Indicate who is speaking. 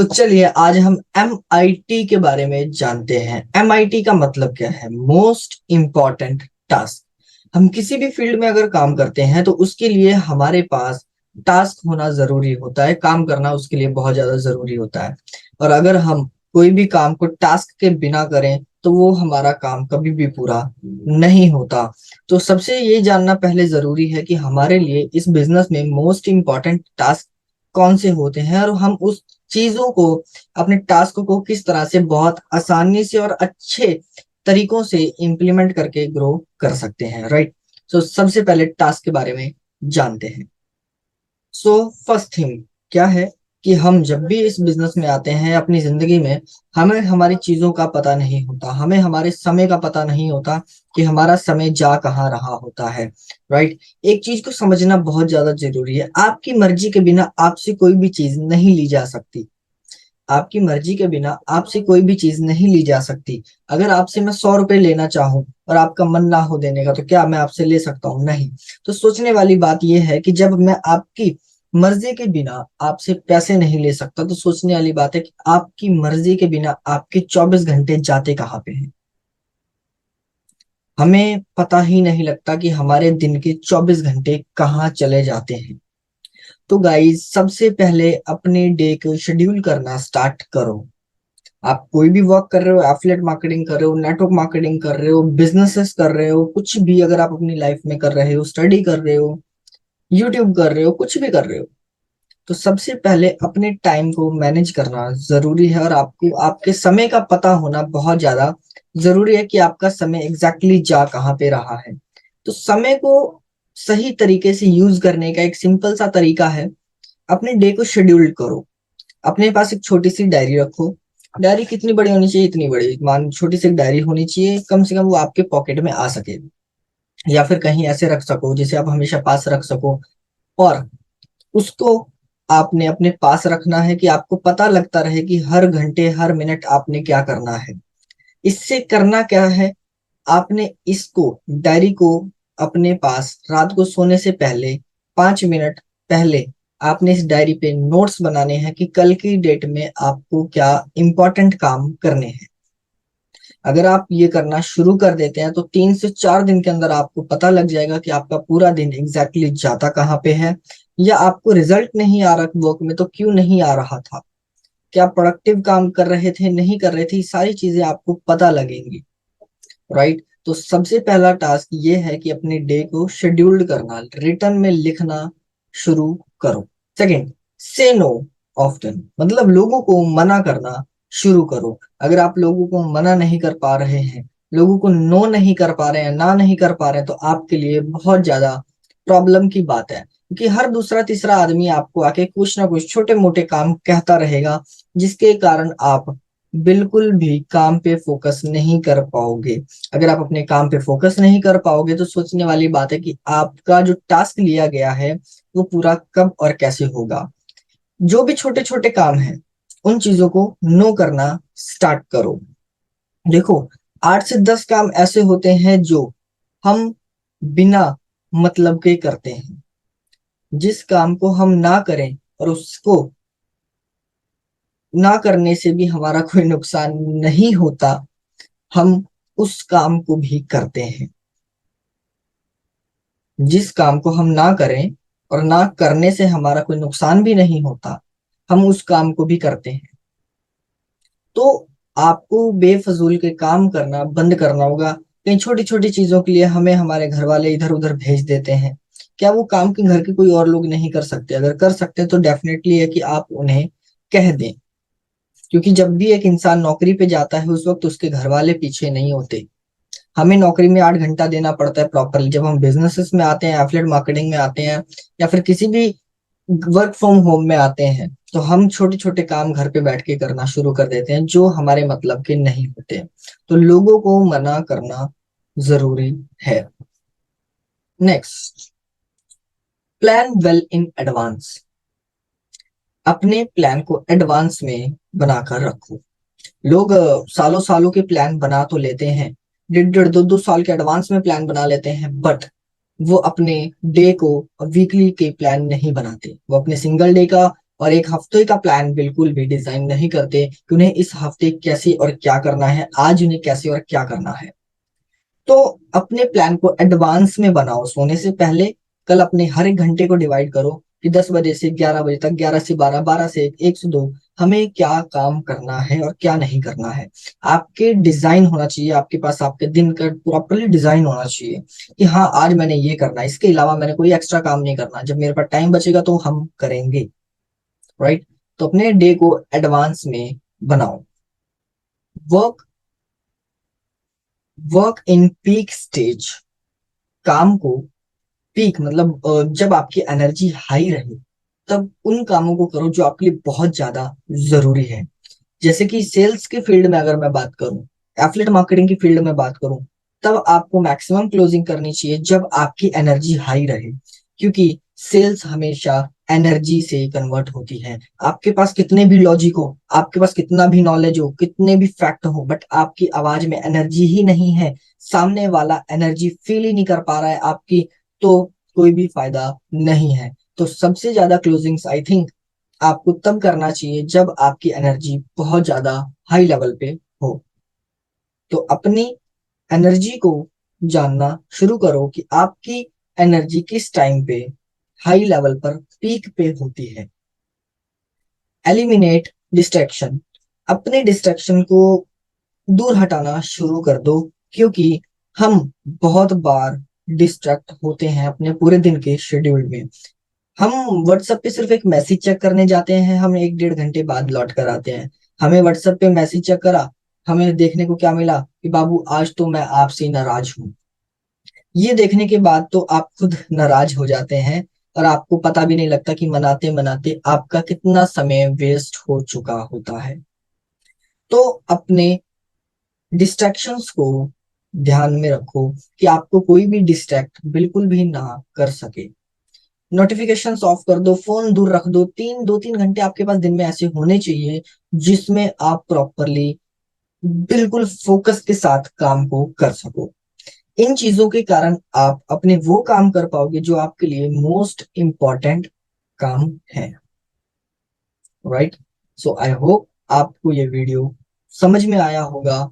Speaker 1: चलिए आज हम MIT के बारे में जानते हैं। MIT का मतलब क्या है? Most important task. हम किसी भी फील्ड में अगर काम करते हैं तो उसके लिए हमारे पास टास्क होना जरूरी होता है। काम करना उसके लिए बहुत ज्यादा जरूरी होता है। और अगर हम कोई भी काम को टास्क के बिना करें तो वो हमारा काम कभी भी पूरा नहीं होता। तो सबसे ये जानना पहले जरूरी है कि हमारे लिए इस बिजनेस में मोस्ट इम्पॉर्टेंट टास्क कौन से होते हैं और हम उस चीजों को, अपने टास्क को किस तरह से बहुत आसानी से और अच्छे तरीकों से इम्प्लीमेंट करके ग्रो कर सकते हैं। राइट। सबसे पहले टास्क के बारे में जानते हैं। फर्स्ट थिंग क्या है कि हम जब भी इस बिजनेस में आते हैं अपनी जिंदगी में, हमें हमारी चीजों का पता नहीं होता, हमें हमारे समय का पता नहीं होता कि हमारा समय जा कहाँ रहा होता है। राइट। एक चीज को समझना बहुत ज्यादा जरूरी है। आपकी मर्जी के बिना आपसे कोई भी चीज नहीं ली जा सकती। आपकी मर्जी के बिना आपसे कोई भी चीज नहीं ली जा सकती। अगर आपसे मैं 100 रुपए लेना चाहूं और आपका मन ना हो देने का, तो क्या मैं आपसे ले सकता हूं? नहीं। तो सोचने वाली बात यह है कि जब मैं आपकी मर्जी के बिना आपसे पैसे नहीं ले सकता, तो सोचने वाली बात है कि आपकी मर्जी के बिना आपके 24 घंटे जाते कहाँ पे हैं। हमें पता ही नहीं लगता कि हमारे दिन के 24 घंटे कहाँ चले जाते हैं। तो गाइस, सबसे पहले अपने डे को शेड्यूल करना स्टार्ट करो। आप कोई भी वर्क कर रहे हो, एफिलिएट मार्केटिंग कर रहे हो, नेटवर्क मार्केटिंग कर रहे हो, बिजनेसेस कर रहे हो, कुछ भी अगर आप अपनी लाइफ में कर रहे हो, स्टडी कर रहे हो, यूट्यूब कर रहे हो, कुछ भी कर रहे हो, तो सबसे पहले अपने टाइम को मैनेज करना जरूरी है। और आपको आपके समय का पता होना बहुत ज्यादा जरूरी है कि आपका समय एग्जैक्टली जा कहाँ पे रहा है। तो समय को सही तरीके से यूज करने का एक सिंपल सा तरीका है, अपने डे को शेड्यूल करो। अपने पास एक छोटी सी डायरी रखो। डायरी कितनी बड़ी होनी चाहिए? इतनी बड़ी, मान छोटी सी एक डायरी होनी चाहिए, कम से कम वो आपके पॉकेट में आ सके, या फिर कहीं ऐसे रख सको जिसे आप हमेशा पास रख सको। और उसको आपने अपने पास रखना है कि आपको पता लगता रहे कि हर घंटे हर मिनट आपने क्या करना है। इससे करना क्या है, आपने इसको, डायरी को अपने पास रात को सोने से पहले 5 मिनट पहले आपने इस डायरी पे नोट्स बनाने हैं कि कल की डेट में आपको क्या इंपॉर्टेंट काम करने हैं। अगर आप ये करना शुरू कर देते हैं तो 3 से 4 दिन के अंदर आपको पता लग जाएगा कि आपका पूरा दिन एग्जैक्टली जाता कहाँ पे है, या आपको रिजल्ट नहीं आ रहा वर्क में तो क्यों नहीं आ रहा था, क्या प्रोडक्टिव काम कर रहे थे, नहीं कर रहे थे, ये सारी चीजें आपको पता लगेंगी। राइट। तो सबसे पहला टास्क ये है कि अपने डे को शेड्यूल्ड करना, रिटर्न में लिखना शुरू करो। सेकंड, से नो ऑफ्टन, मतलब लोगों को मना करना शुरू करो। अगर आप लोगों को मना नहीं कर पा रहे हैं, लोगों को नो नहीं कर पा रहे हैं, ना नहीं कर पा रहे हैं, तो आपके लिए बहुत ज्यादा प्रॉब्लम की बात है, क्योंकि हर दूसरा तीसरा आदमी आपको आके कुछ ना कुछ छोटे मोटे काम कहता रहेगा, जिसके कारण आप बिल्कुल भी काम पे फोकस नहीं कर पाओगे। अगर आप अपने काम पे फोकस नहीं कर पाओगे तो सोचने वाली बात है कि आपका जो टास्क लिया गया है वो पूरा कब और कैसे होगा। जो भी छोटे छोटे काम हैं उन चीजों को नो करना स्टार्ट करो। देखो, 8 से 10 काम ऐसे होते हैं जो हम बिना मतलब के करते हैं। जिस काम को हम ना करें और उसको ना करने से भी हमारा कोई नुकसान नहीं होता, हम उस काम को भी करते हैं। जिस काम को हम ना करें और ना करने से हमारा कोई नुकसान भी नहीं होता, हम उस काम को भी करते हैं। तो आपको बेफजूल के काम करना बंद करना होगा। कहीं छोटी छोटी चीजों के लिए हमें हमारे घर वाले इधर उधर भेज देते हैं, क्या वो काम के घर के कोई और लोग नहीं कर सकते? अगर कर सकते हैं तो डेफिनेटली है कि आप उन्हें कह दें। क्योंकि जब भी एक इंसान नौकरी पे जाता है उस वक्त उसके घर वाले पीछे नहीं होते। हमें नौकरी में 8 घंटा देना पड़ता है प्रॉपरली। जब हम बिजनेसेस में आते हैं, एफिलिएट मार्केटिंग में आते हैं, या फिर किसी भी वर्क फ्रॉम होम में आते हैं, तो हम छोटे छोटे काम घर पे बैठ के करना शुरू कर देते हैं जो हमारे मतलब के नहीं होते। तो लोगों को मना करना जरूरी है। Next, plan well in advance. अपने प्लान को एडवांस में बनाकर रखो। लोग सालों सालों के प्लान बना तो लेते हैं, 1.5 1.5 2 2 साल के एडवांस में प्लान बना लेते हैं, बट वो अपने डे को वीकली के प्लान नहीं बनाते, वो अपने सिंगल डे का और एक हफ्ते का प्लान बिल्कुल भी डिजाइन नहीं करते कि उन्हें इस हफ्ते कैसे और क्या करना है, आज उन्हें कैसे और क्या करना है। तो अपने प्लान को एडवांस में बनाओ सोने से पहले। कल अपने हर एक घंटे को डिवाइड करो कि 10 बजे से 11 बजे तक, 11 से 12, 12 से 1 से 2 हमें क्या काम करना है और क्या नहीं करना है। आपके डिजाइन होना चाहिए, आपके पास आपके दिन का प्रॉपरली डिजाइन होना चाहिए कि हाँ आज मैंने ये करना है, इसके अलावा मैंने कोई एक्स्ट्रा काम नहीं करना, जब मेरे पास टाइम बचेगा तो हम करेंगे। राइट। तो अपने डे को एडवांस में बनाओ। Work work in peak stage. काम को पीक मतलब जब आपकी एनर्जी हाई रहे तब उन कामों को करो जो आपके लिए बहुत ज्यादा जरूरी है। जैसे कि सेल्स के फील्ड में अगर मैं बात करूं, एफिलिएट मार्केटिंग की फील्ड में बात करूं, तब आपको मैक्सिमम क्लोजिंग करनी चाहिए जब आपकी एनर्जी हाई रहे, क्योंकि सेल्स हमेशा एनर्जी से कन्वर्ट होती है। आपके पास कितने भी लॉजिक हो, आपके पास कितना भी नॉलेज हो, कितने भी फैक्ट हो, बट आपकी आवाज में एनर्जी ही नहीं है, सामने वाला एनर्जी फील ही नहीं कर पा रहा है आपकी, तो कोई भी फायदा नहीं है। तो सबसे ज्यादा क्लोजिंग्स आई थिंक आपको तब करना चाहिए जब आपकी एनर्जी बहुत ज्यादा हाई लेवल पे हो। तो अपनी एनर्जी को जानना शुरू करो कि आपकी एनर्जी किस टाइम पे हाई लेवल पर पीक पे होती है। Eliminate distraction. अपने डिस्ट्रैक्शन को दूर हटाना शुरू कर दो, क्योंकि हम बहुत बार डिस्ट्रैक्ट होते हैं अपने पूरे दिन के शेड्यूल में। हम व्हाट्सएप पे सिर्फ एक मैसेज चेक करने जाते हैं, हम 1 डेढ़ घंटे बाद लौट कर आते हैं। हमें व्हाट्सएप पे मैसेज चेक करा, हमें देखने को क्या मिला कि बाबू आज तो मैं आपसे नाराज हूँ। ये देखने के बाद तो आप खुद नाराज हो जाते हैं और आपको पता भी नहीं लगता कि मनाते मनाते आपका कितना समय वेस्ट हो चुका होता है। तो अपने डिस्ट्रैक्शंस को ध्यान में रखो कि आपको कोई भी डिस्ट्रैक्ट बिल्कुल भी ना कर सके। नोटिफिकेशंस ऑफ कर दो, फोन दूर रख दो। 2-3 घंटे आपके पास दिन में ऐसे होने चाहिए जिसमें आप प्रॉपरली बिल्कुल फोकस के साथ काम को कर सको। इन चीजों के कारण आप अपने वो काम कर पाओगे जो आपके लिए मोस्ट इम्पॉर्टेंट काम है। राइट। सो आई होप आपको ये वीडियो समझ में आया होगा।